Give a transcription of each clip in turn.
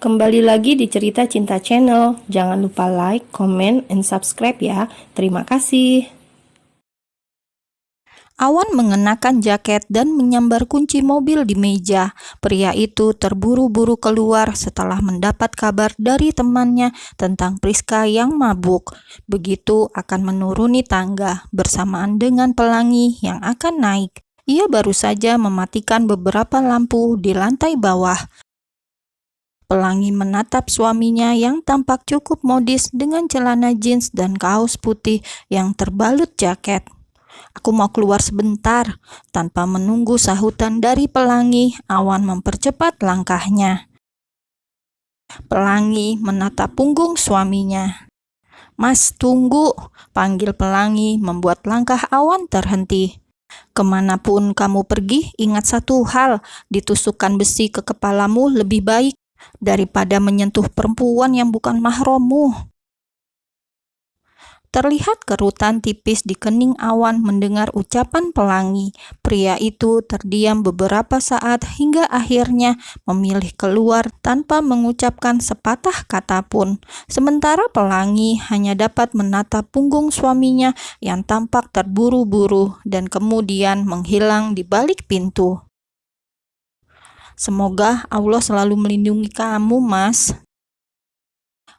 Kembali lagi di Cerita Cinta Channel. Jangan lupa like, comment, and subscribe ya. Terima kasih. Awan mengenakan jaket dan menyambar kunci mobil di meja. Pria itu terburu-buru keluar setelah mendapat kabar dari temannya tentang Priska yang mabuk. Begitu akan menuruni tangga bersamaan dengan pelangi yang akan naik. Ia baru saja mematikan beberapa lampu di lantai bawah. Pelangi menatap suaminya yang tampak cukup modis dengan celana jeans dan kaos putih yang terbalut jaket. "Aku mau keluar sebentar." Tanpa menunggu sahutan dari Pelangi, Awan mempercepat langkahnya. Pelangi menatap punggung suaminya. "Mas, tunggu," panggil Pelangi membuat langkah Awan terhenti. "Kemanapun kamu pergi, ingat satu hal, ditusukkan besi ke kepalamu lebih baik daripada menyentuh perempuan yang bukan mahrammu." Terlihat kerutan tipis di kening Awan mendengar ucapan Pelangi. Pria itu terdiam beberapa saat hingga akhirnya memilih keluar tanpa mengucapkan sepatah kata pun. Sementara Pelangi hanya dapat menatap punggung suaminya yang tampak terburu-buru dan kemudian menghilang di balik pintu. "Semoga Allah selalu melindungi kamu, Mas."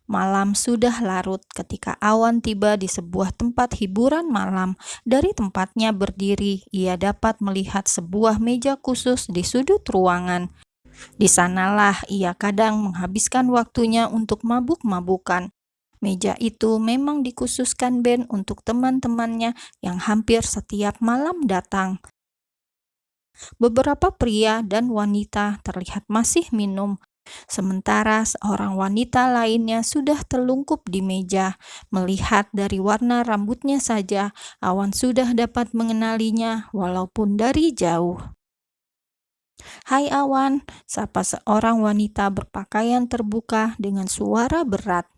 Malam sudah larut ketika Awan tiba di sebuah tempat hiburan malam. Dari tempatnya berdiri, ia dapat melihat sebuah meja khusus di sudut ruangan. Di sanalah ia kadang menghabiskan waktunya untuk mabuk-mabukan. Meja itu memang dikhususkan band untuk teman-temannya yang hampir setiap malam datang. Beberapa pria dan wanita terlihat masih minum. Sementara seorang wanita lainnya sudah telungkup di meja. Melihat dari warna rambutnya saja, Awan sudah dapat mengenalinya walaupun dari jauh. "Hai Awan," sapa seorang wanita berpakaian terbuka dengan suara berat.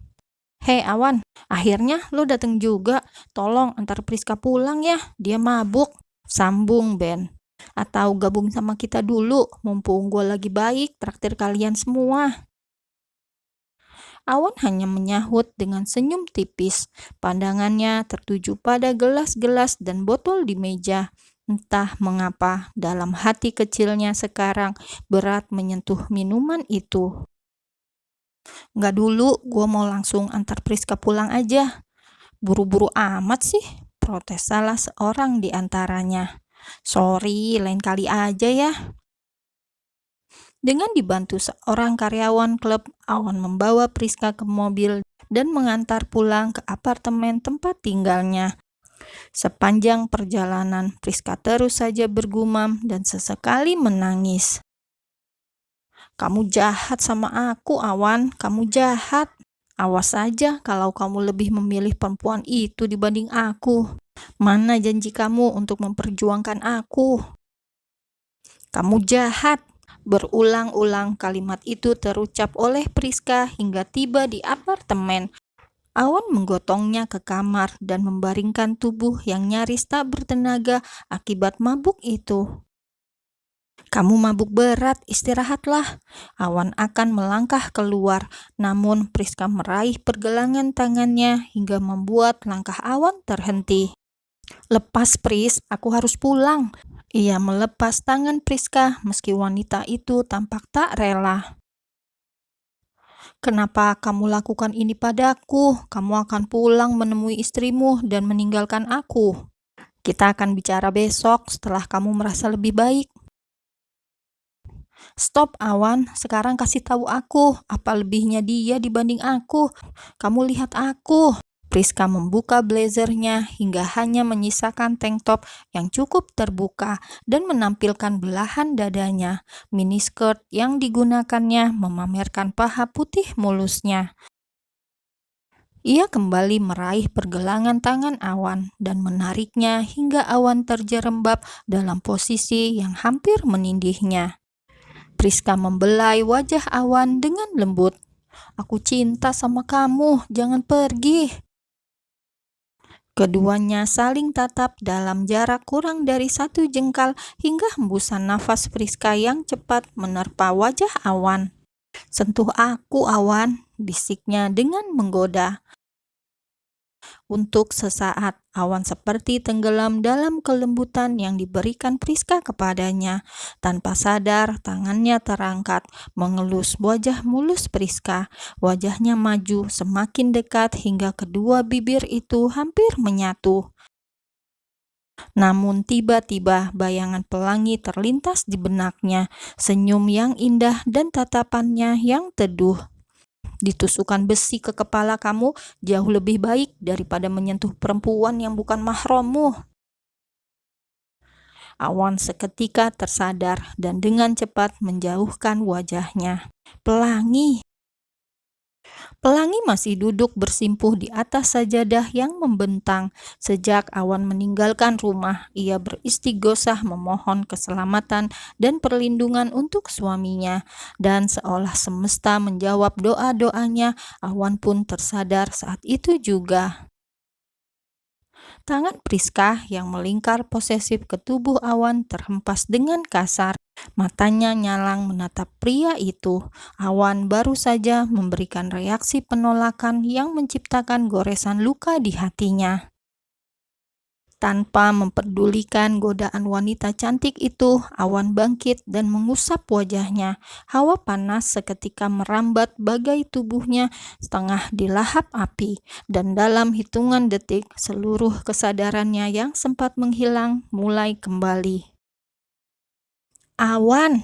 "Hei Awan, akhirnya lo datang juga. Tolong antar Priska pulang ya, dia mabuk," sambung Ben. "Atau gabung sama kita dulu, mumpung gue lagi baik, traktir kalian semua." Awan hanya menyahut dengan senyum tipis. Pandangannya tertuju pada gelas-gelas dan botol di meja. Entah mengapa dalam hati kecilnya sekarang berat menyentuh minuman itu. "Nggak dulu, gue mau langsung antar Priska pulang aja." "Buru-buru amat sih," protes salah seorang di antaranya. "Sorry, lain kali aja ya." Dengan dibantu seorang karyawan klub, Awan membawa Priska ke mobil dan mengantar pulang ke apartemen tempat tinggalnya. Sepanjang perjalanan, Priska terus saja bergumam dan sesekali menangis. "Kamu jahat sama aku, Awan. Kamu jahat. Awas saja kalau kamu lebih memilih perempuan itu dibanding aku. Mana janji kamu untuk memperjuangkan aku?" "Kamu jahat." Berulang-ulang kalimat itu terucap oleh Priska hingga tiba di apartemen. Awan menggotongnya ke kamar dan membaringkan tubuh yang nyaris tak bertenaga akibat mabuk itu. "Kamu mabuk berat, istirahatlah." Awan akan melangkah keluar, namun Priska meraih pergelangan tangannya hingga membuat langkah Awan terhenti. "Lepas, Pris, aku harus pulang." Ia melepas tangan Priska meski wanita itu tampak tak rela. "Kenapa kamu lakukan ini padaku? Kamu akan pulang menemui istrimu dan meninggalkan aku. Kita akan bicara besok setelah kamu merasa lebih baik." "Stop, Awan. Sekarang kasih tahu aku, apa lebihnya dia dibanding aku? Kamu lihat aku." Priska membuka blazernya hingga hanya menyisakan tank top yang cukup terbuka dan menampilkan belahan dadanya. Miniskirt yang digunakannya memamerkan paha putih mulusnya. Ia kembali meraih pergelangan tangan Awan dan menariknya hingga Awan terjerembab dalam posisi yang hampir menindihnya. Priska membelai wajah Awan dengan lembut. "Aku cinta sama kamu, jangan pergi." Keduanya saling tatap dalam jarak kurang dari 1 jengkal hingga hembusan nafas Priska yang cepat menerpa wajah Awan. Sentuh aku, Awan, bisiknya dengan menggoda. Untuk sesaat, Awan seperti tenggelam dalam kelembutan yang diberikan Priska kepadanya. Tanpa sadar, tangannya terangkat, mengelus wajah mulus Priska. Wajahnya maju semakin dekat hingga kedua bibir itu hampir menyatu. Namun tiba-tiba bayangan pelangi terlintas di benaknya, senyum yang indah dan tatapannya yang teduh. Ditusukkan besi ke kepala kamu jauh lebih baik daripada menyentuh perempuan yang bukan mahrammu. Awan seketika tersadar dan dengan cepat menjauhkan wajahnya. Pelangi. Pelangi masih duduk bersimpuh di atas sajadah yang membentang. Sejak Awan meninggalkan rumah, ia beristighosah memohon keselamatan dan perlindungan untuk suaminya. Dan seolah semesta menjawab doa-doanya, Awan pun tersadar saat itu juga. Tangan Priska yang melingkar posesif ke tubuh Awan terhempas dengan kasar. Matanya nyalang menatap pria itu. Awan baru saja memberikan reaksi penolakan yang menciptakan goresan luka di hatinya. Tanpa memperdulikan godaan wanita cantik itu, Awan bangkit dan mengusap wajahnya. Hawa panas seketika merambat bagai tubuhnya setengah dilahap api, dan dalam hitungan detik seluruh kesadarannya yang sempat menghilang mulai kembali. Awan,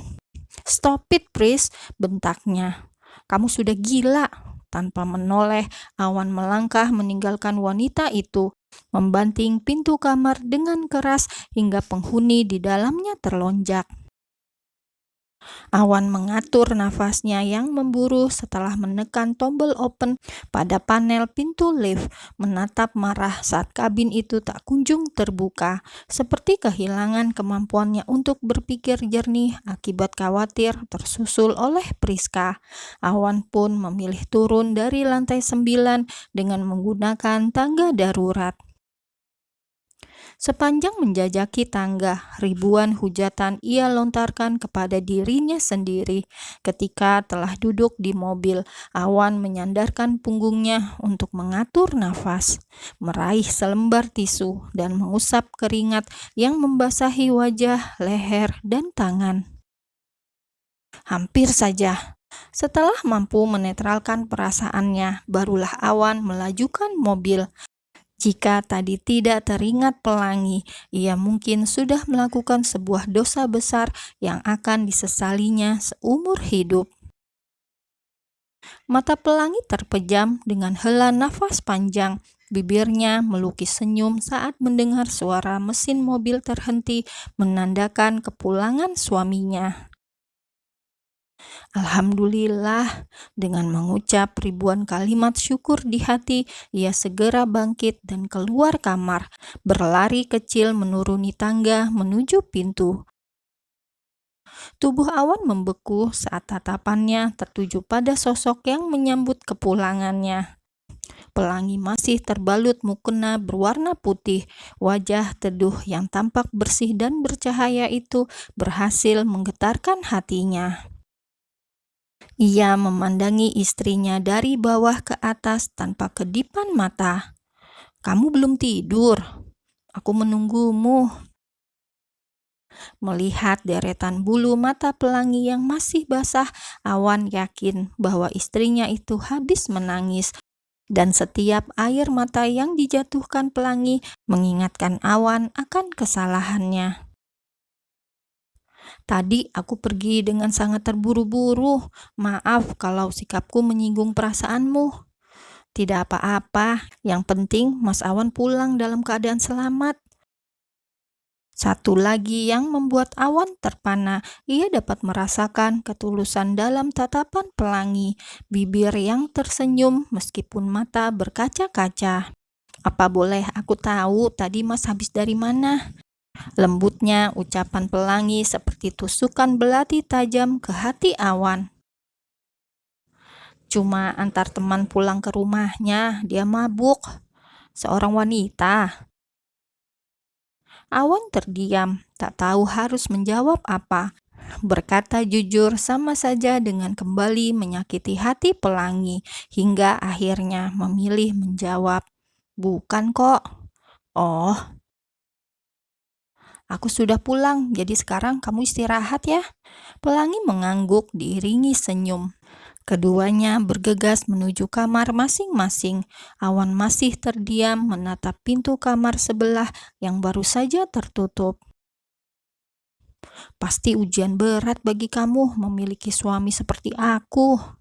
stop it, Pris, bentaknya. Kamu sudah gila. Tanpa menoleh, Awan melangkah meninggalkan wanita itu, membanting pintu kamar dengan keras hingga penghuni di dalamnya terlonjak. Awan mengatur nafasnya yang memburu setelah menekan tombol open pada panel pintu lift, menatap marah saat kabin itu tak kunjung terbuka, seperti kehilangan kemampuannya untuk berpikir jernih akibat khawatir tersusul oleh Priska. Awan pun memilih turun dari lantai 9 dengan menggunakan tangga darurat. Sepanjang menjajaki tangga, ribuan hujatan ia lontarkan kepada dirinya sendiri. Ketika telah duduk di mobil, Awan menyandarkan punggungnya untuk mengatur nafas, meraih selembar tisu, dan mengusap keringat yang membasahi wajah, leher, dan tangan. Hampir saja. Setelah mampu menetralkan perasaannya, barulah Awan melajukan mobil. Jika tadi tidak teringat pelangi, ia mungkin sudah melakukan sebuah dosa besar yang akan disesalinya seumur hidup. Mata pelangi terpejam dengan hela nafas panjang. Bibirnya melukis senyum saat mendengar suara mesin mobil terhenti menandakan kepulangan suaminya. Alhamdulillah, dengan mengucap ribuan kalimat syukur di hati, ia segera bangkit dan keluar kamar, berlari kecil menuruni tangga menuju pintu. Tubuh Awan membeku saat tatapannya tertuju pada sosok yang menyambut kepulangannya. Pelangi masih terbalut mukena berwarna putih. Wajah teduh yang tampak bersih dan bercahaya itu berhasil menggetarkan hatinya. Ia memandangi istrinya dari bawah ke atas tanpa kedipan mata. "Kamu belum tidur? Aku menunggumu." Melihat deretan bulu mata pelangi yang masih basah, Awan yakin bahwa istrinya itu habis menangis. Dan setiap air mata yang dijatuhkan pelangi mengingatkan Awan akan kesalahannya. "Tadi aku pergi dengan sangat terburu-buru. Maaf kalau sikapku menyinggung perasaanmu." "Tidak apa-apa, yang penting Mas Awan pulang dalam keadaan selamat." Satu lagi yang membuat Awan terpana, ia dapat merasakan ketulusan dalam tatapan pelangi, bibir yang tersenyum meskipun mata berkaca-kaca. "Apa boleh aku tahu tadi Mas habis dari mana?" Lembutnya ucapan pelangi seperti tusukan belati tajam ke hati Awan. "Cuma antar teman pulang ke rumahnya, dia mabuk." "Seorang wanita." Awan terdiam, tak tahu harus menjawab apa. Berkata jujur sama saja dengan kembali menyakiti hati Pelangi, hingga akhirnya memilih menjawab, "Bukan kok." "Oh, aku sudah pulang, jadi sekarang kamu istirahat ya." Pelangi mengangguk diiringi senyum. Keduanya bergegas menuju kamar masing-masing. Awan masih terdiam menatap pintu kamar sebelah yang baru saja tertutup. "Pasti ujian berat bagi kamu memiliki suami seperti aku."